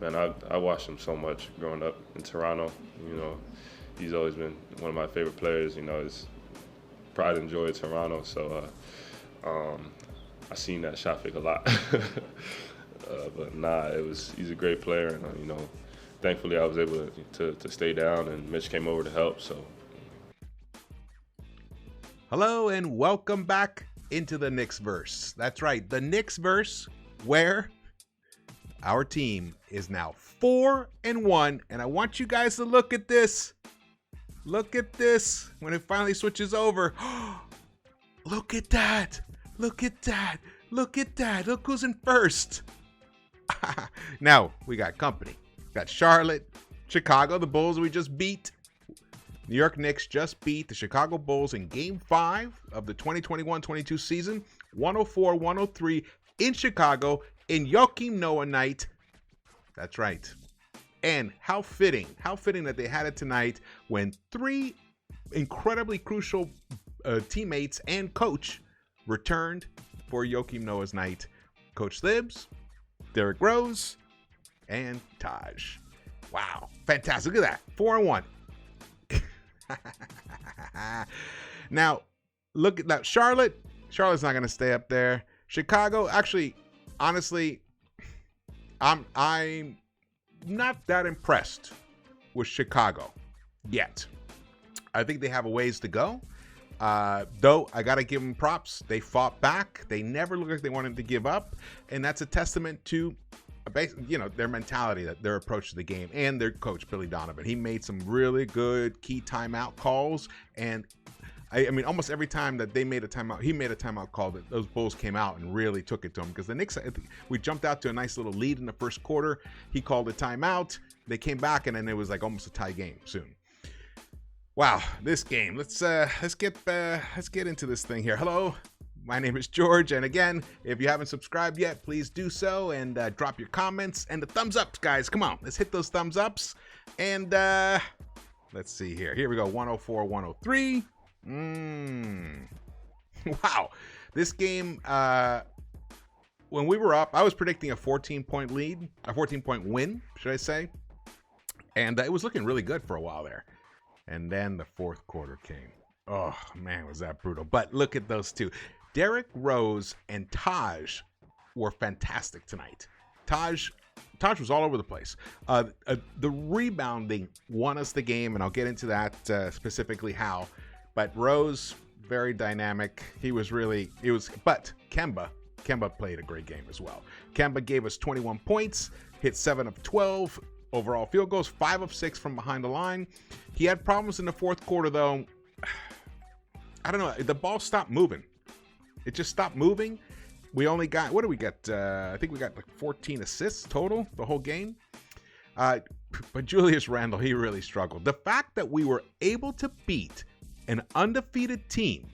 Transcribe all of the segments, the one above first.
Man, I watched him so much growing up in Toronto. You know, he's always been one of my favorite players. You know, his pride and joy of Toronto. So I seen that shot fake a lot. But nah, he's a great player, and you know, thankfully I was able to stay down, and Mitch came over to help. So hello and welcome back into the Knicks-Verse. That's right, the Knicks-Verse, where our team is now 4-1, and I want you guys to look at this. Look at this when it finally switches over. Look at that. Look at that. Look at that. Look who's in first. Now, we got company. Got Charlotte, Chicago, the Bulls we just beat. New York Knicks just beat the Chicago Bulls in Game 5 of the 2021-22 season, 104-103 in Chicago in Joakim Noah night. That's right. And how fitting that they had it tonight when three incredibly crucial teammates and coach returned for Joakim Noah's night. Coach Thibs, Derrick Rose, and Taj. Wow, fantastic. Look at that, 4-1. Now, look at that. Charlotte's not going to stay up there. Chicago, actually, honestly, I'm not that impressed with Chicago yet. I think they have a ways to go. Though I got to give them props. They fought back. They never looked like they wanted to give up. And that's a testament to, their mentality, their approach to the game, and their coach, Billy Donovan. He made some really good key timeout calls. And I mean, almost every time that they made a timeout, he made a timeout call that those Bulls came out and really took it to him. Because the Knicks, we jumped out to a nice little lead in the first quarter. He called a timeout. They came back, and then it was like almost a tie game soon. Wow, this game. Let's get into this thing here. Hello, my name is George, and again, if you haven't subscribed yet, please do so and drop your comments and the thumbs ups, guys. Come on, let's hit those thumbs ups. And let's see here. Here we go. 104-103. Wow, this game. When we were up, I was predicting a 14-point lead, a 14-point win, should I say? And it was looking really good for a while there. And then the fourth quarter came. Oh, man, was that brutal. But look at those two. Derrick Rose and Taj were fantastic tonight. Taj was all over the place. The rebounding won us the game, and I'll get into that specifically how. But Rose, very dynamic. But Kemba played a great game as well. Kemba gave us 21 points, hit 7 of 12 overall field goals, 5 of 6 from behind the line. He had problems in the fourth quarter, though. I don't know. The ball stopped moving. It just stopped moving. We only got, what do we get? I think we got like 14 assists total the whole game. But Julius Randle, he really struggled. The fact that we were able to beat an undefeated team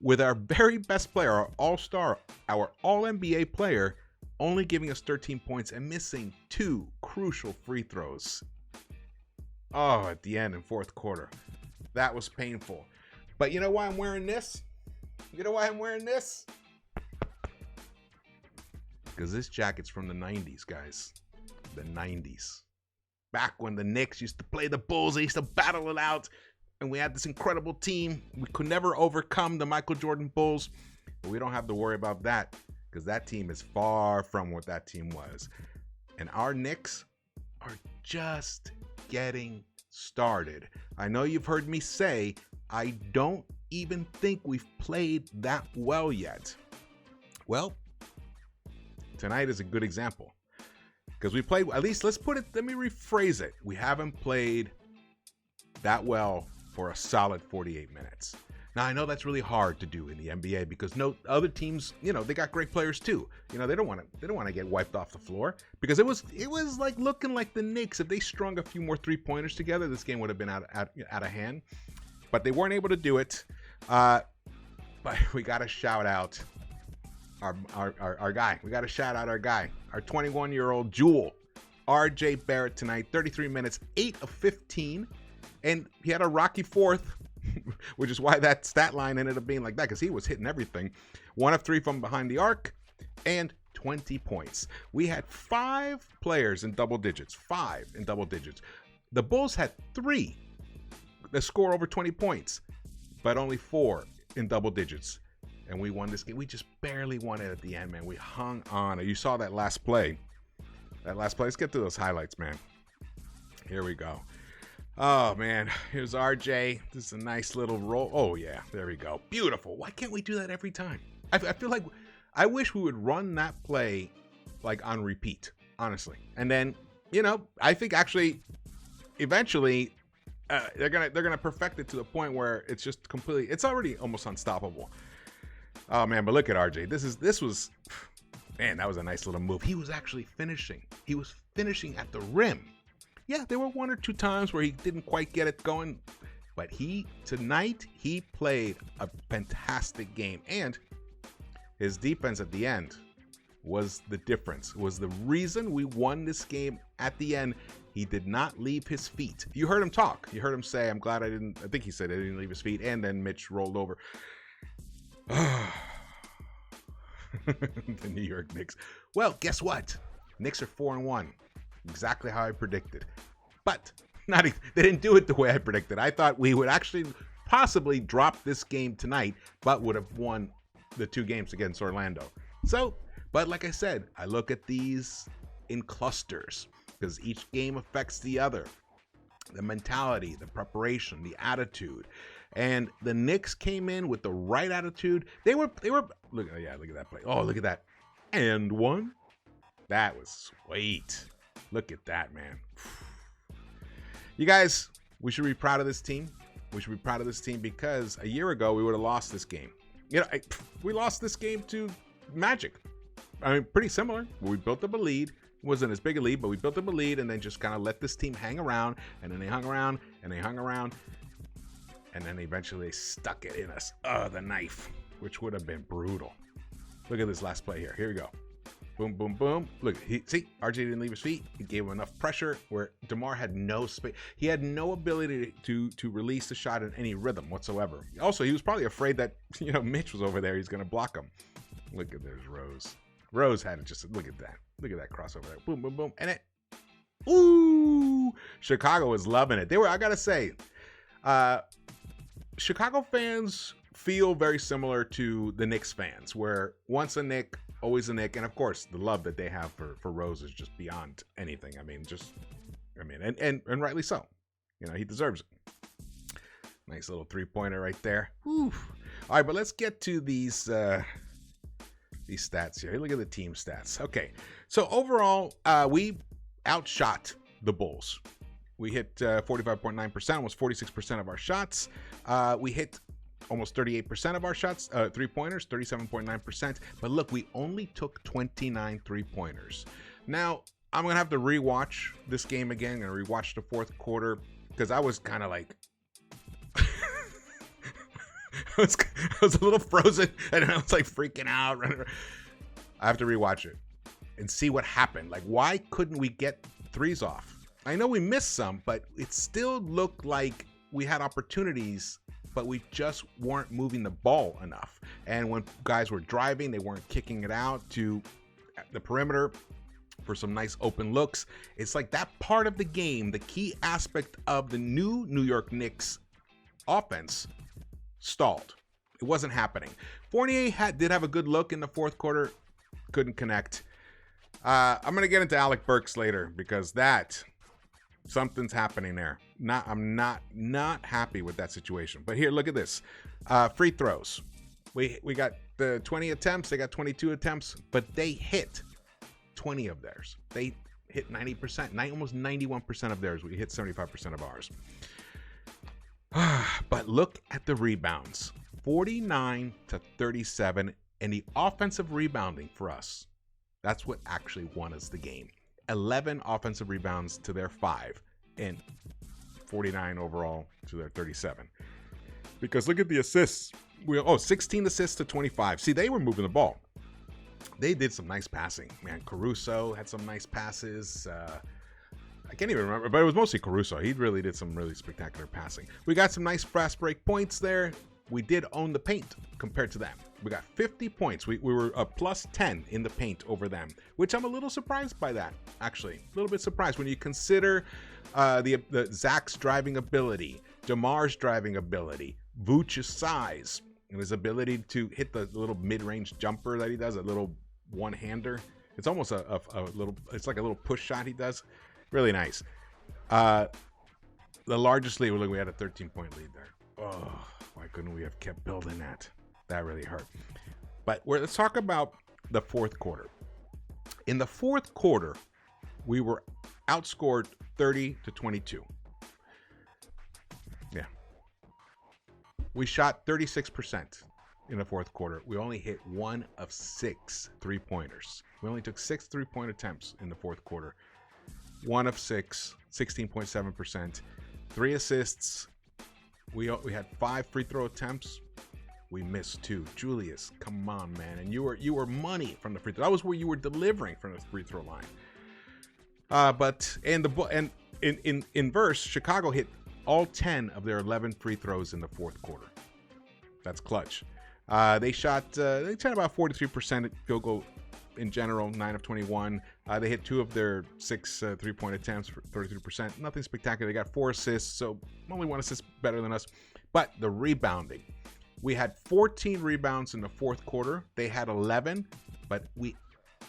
with our very best player, our all-star, our all-NBA player, only giving us 13 points and missing 2 crucial free throws. Oh, at the end in fourth quarter. That was painful. But you know why I'm wearing this? You know why I'm wearing this? Because this jacket's from the 90s, guys. The 90s. Back when the Knicks used to play the Bulls, they used to battle it out. And we had this incredible team. We could never overcome the Michael Jordan Bulls. But we don't have to worry about that. Because that team is far from what that team was. And our Knicks are just getting started. I know you've heard me say, I don't even think we've played that well yet. Well, tonight is a good example. Because we played, at least let me rephrase it. We haven't played that well for a solid 48 minutes. Now, I know that's really hard to do in the NBA because no other teams, they got great players too. They don't want to get wiped off the floor because it was like looking like the Knicks. If they strung a few more 3-pointers together, this game would have been out of hand. But they weren't able to do it. But we got to shout out our guy. We got to shout out our guy, our 21-year-old jewel, RJ Barrett tonight. 33 minutes, 8 of 15, and he had a rocky fourth. Which is why that stat line ended up being like that, because he was hitting everything. 1 of 3 from behind the arc and 20 points. We had 5 players in double digits. 5 in double digits. The Bulls had 3 that score over 20 points, but only 4 in double digits. And we won this game. We just barely won it at the end, man. We hung on. You saw that last play. Let's get to those highlights, man. Here we go. Oh, man. Here's RJ. This is a nice little roll. Oh, yeah. There we go. Beautiful. Why can't we do that every time? I feel like I wish we would run that play like on repeat, honestly. And then, I think actually eventually they're gonna perfect it to the point where it's just completely, it's already almost unstoppable. Oh man, but look at RJ. This was, man, that was a nice little move. He was actually finishing. He was finishing at the rim. Yeah, there were 1 or 2 times where he didn't quite get it going, but tonight he played a fantastic game, and his defense at the end was the difference. Was the reason we won this game at the end. He did not leave his feet. You heard him talk. You heard him say, "I'm glad I think he said I didn't leave his feet," and then Mitch rolled over. The New York Knicks. Well, guess what? Knicks are 4-1. Exactly how I predicted. But they didn't do it the way I predicted. I thought we would actually possibly drop this game tonight, but would have won the 2 games against Orlando. So, but like I said, I look at these in clusters because each game affects the other. The mentality, the preparation, the attitude. And the Knicks came in with the right attitude. They were look at that play. Oh, look at that. And one. That was sweet. Look at that, man. You guys, we should be proud of this team. We should be proud of this team because a year ago we would have lost this game. We lost this game to Magic. I mean, pretty similar. We built up a lead. It wasn't as big a lead, but we built up a lead and then just kind of let this team hang around. And then they hung around and they hung around. And then eventually they stuck it in us. The knife, which would have been brutal. Look at this last play here. Here we go. Boom, boom, boom. Look, see, RJ didn't leave his feet. He gave him enough pressure where DeMar had no space. He had no ability to release the shot in any rhythm whatsoever. Also, he was probably afraid that, Mitch was over there. He's going to block him. Look at there's Rose. Rose had it just, look at that. Look at that crossover there. Boom, boom, boom. And ooh, Chicago was loving it. I got to say, Chicago fans feel very similar to the Knicks fans, where once a Knick, always a Knick, and of course the love that they have for Rose is just beyond anything. And rightly so. He deserves it. Nice little 3-pointer right there. Whew. All right, but let's get to these stats here. Look at the team stats. Okay, so overall, we outshot the Bulls. We hit 45.9%, almost 46% of our shots. We hit almost 38% of our shots, 3-pointers, 37.9%. But look, we only took 29 3-pointers. Now, I'm going to have to rewatch this game again and rewatch the fourth quarter because I was kind of like, I was a little frozen and I was like freaking out. I have to rewatch it and see what happened. Like, why couldn't we get threes off? I know we missed some, but it still looked like we had opportunities, but we just weren't moving the ball enough. And when guys were driving, they weren't kicking it out to the perimeter for some nice open looks. It's like that part of the game, the key aspect of the new New York Knicks offense stalled. It wasn't happening. Fournier did have a good look in the fourth quarter, couldn't connect. I'm going to get into Alec Burks later because something's happening there. I'm not happy with that situation. But here, look at this. Free throws. We got the 20 attempts. They got 22 attempts, but they hit 20 of theirs. They hit 90%, almost 91% of theirs. We hit 75% of ours. But look at the rebounds. 49 to 37, and the offensive rebounding for us. That's what actually won us the game. 11 offensive rebounds to their 5, and 49 overall to their 37. Because look at the assists. 16 assists to 25. See, they were moving the ball. They did some nice passing. Man, Caruso had some nice passes. I can't even remember, but it was mostly Caruso. He really did some really spectacular passing. We got some nice fast break points there. we did own the paint compared to them. We got 50 points. We were a plus 10 in the paint over them, which I'm a little surprised by that, actually. A little bit surprised when you consider the Zach's driving ability, DeMar's driving ability, Vooch's size, and his ability to hit the little mid-range jumper that he does, a little one-hander. It's almost a little, it's like a little push shot he does. Really nice. The largest lead, we had a 13-point lead there. Oh, why couldn't we have kept building that? That really hurt. But let's talk about the fourth quarter. In the fourth quarter, we were outscored 30-22. Yeah. We shot 36% in the fourth quarter. We only hit 1 of 6 3-pointers. We only took 6 3-point attempts in the fourth quarter. 1 of 6, 16.7%. 3 assists. We had 5 free throw attempts. We missed 2. Julius, come on, man. And you were money from the free throw. That was where you were delivering from the free throw line. But in Verse, Chicago hit all 10 of their 11 free throws in the fourth quarter. That's clutch. They shot about 43% field goal in general, 9 of 21. They hit 2 of their 6 3-point attempts for 33%. Nothing spectacular. They got 4 assists, so only 1 assist better than us. But the rebounding. We had 14 rebounds in the fourth quarter. They had 11, but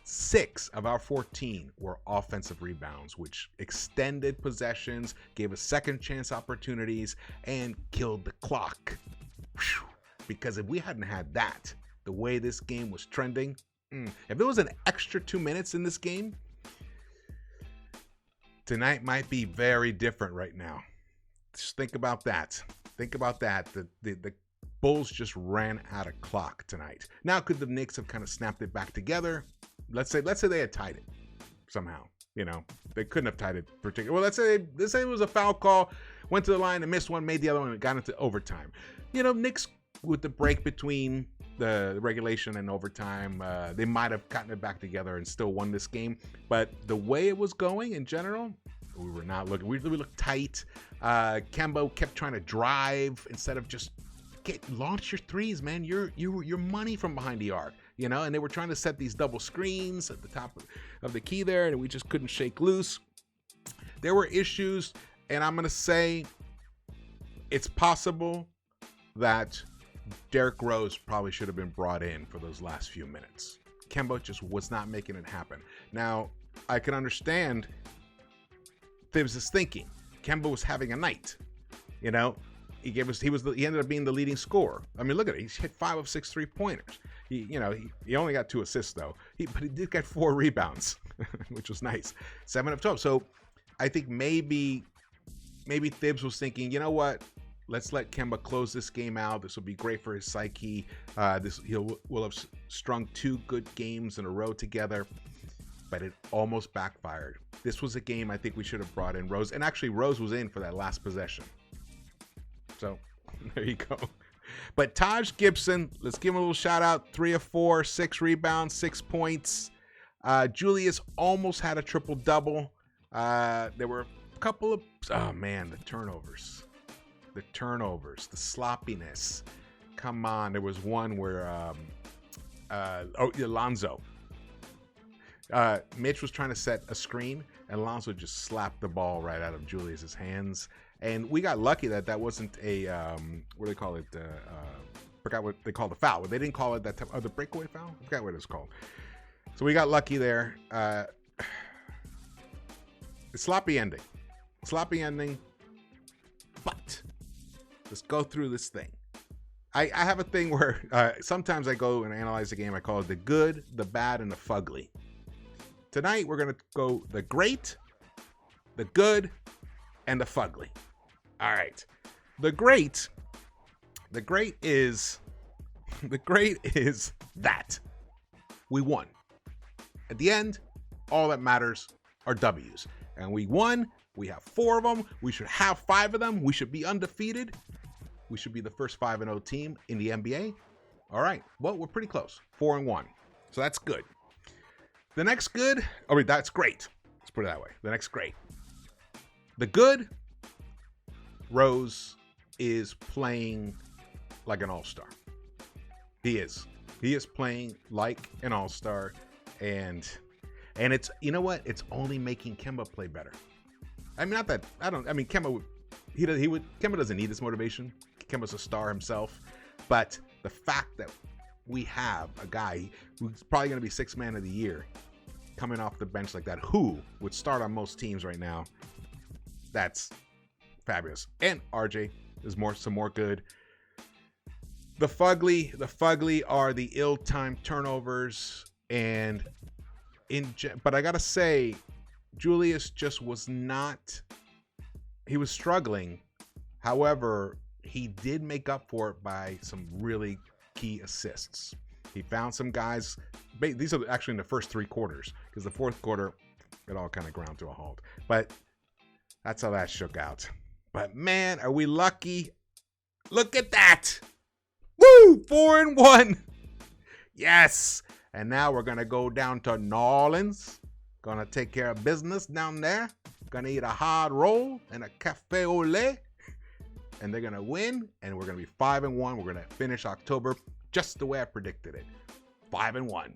6 of our 14 were offensive rebounds, which extended possessions, gave us second chance opportunities, and killed the clock. Whew. Because if we hadn't had that, the way this game was trending, if there was an extra 2 minutes in this game, tonight might be very different right now. Just think about that. Think about that. The Bulls just ran out of clock tonight. Now, could the Knicks have kind of snapped it back together? Let's say they had tied it somehow. You know, they couldn't have tied it particularly. Well, let's say it was a foul call, went to the line and missed one, made the other one, and got into overtime. You know, Knicks with the break between the regulation and overtime, they might have gotten it back together and still won this game. But the way it was going in general, we were not looking. We looked tight. Kemba kept trying to drive instead of just launch your threes, man. You're money from behind the arc, you know. And they were trying to set these double screens at the top of the key there, and we just couldn't shake loose. There were issues, and I'm gonna say it's possible that Derrick Rose probably should have been brought in for those last few minutes. Kemba just was not making it happen. Now, I can understand Thibs' thinking. Kemba was having a night, you know. He ended up being the leading scorer. I mean, look at it. He's hit 5 of 6 3-pointers. He only got 2 assists though. But he did get 4 rebounds, which was nice. 7 of 12. So I think maybe Thibs was thinking, you know what? Let's let Kemba close this game out. This will be great for his psyche. We'll have strung 2 good games in a row together. But it almost backfired. This was a game I think we should have brought in Rose. And actually, Rose was in for that last possession. So there you go. But Taj Gibson, let's give him a little shout out. 3 of 4, 6 rebounds, 6 points. Julius almost had a triple double. There were a couple of the turnovers, the sloppiness. Come on, there was one where Alonzo. Mitch was trying to set a screen, and Alonzo just slapped the ball right out of Julius's hands. And we got lucky that wasn't a what do they call it? Forgot what they called the foul. But they didn't call it that type. The breakaway foul. I forgot what it was called. So we got lucky there. Sloppy ending. But let's go through this thing. I have a thing where sometimes I go and analyze the game. I call it the good, the bad, and the fugly. Tonight we're gonna go the great, the good, and the fugly. All right. The great is that we won. At the end, all that matters are W's. And we won. We have 4 of them. We should have 5 of them. We should be undefeated. We should be the first 5-0 team in the NBA. All right. Well, we're pretty close. 4-1. So that's good. The next good, that's great. Let's put it that way. The next great. The good, Rose is playing like an all-star. He is. He is playing like an all-star, and it's, you know what? It's only making Kemba play better. I mean, not that Kemba Kemba doesn't need this motivation. Kemba's a star himself, but the fact that we have a guy who's probably going to be sixth man of the year coming off the bench like that, who would start on most teams right now, that's fabulous. And RJ is some more good. The fugly are the ill-timed turnovers, but I gotta say, Julius just was not. He was struggling. However, he did make up for it by some really key assists. He found some guys. These are actually in the first three quarters, because the fourth quarter, it all kind of ground to a halt. But that's how that shook out. But man, are we lucky? Look at that. Woo! 4-1. Yes. And now we're going to go down to New Orleans. Going to take care of business down there. Going to eat a hard roll and a cafe au lait. And they're going to win. And we're going to be 5-1. We're going to finish October just the way I predicted it. 5-1.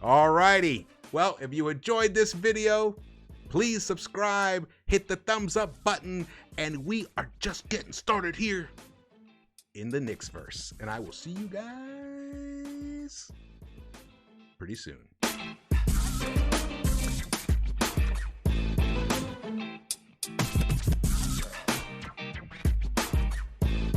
All righty. Well, if you enjoyed this video, please subscribe, hit the thumbs up button, and we are just getting started here in the Knicks-Verse. And I will see you guys pretty soon.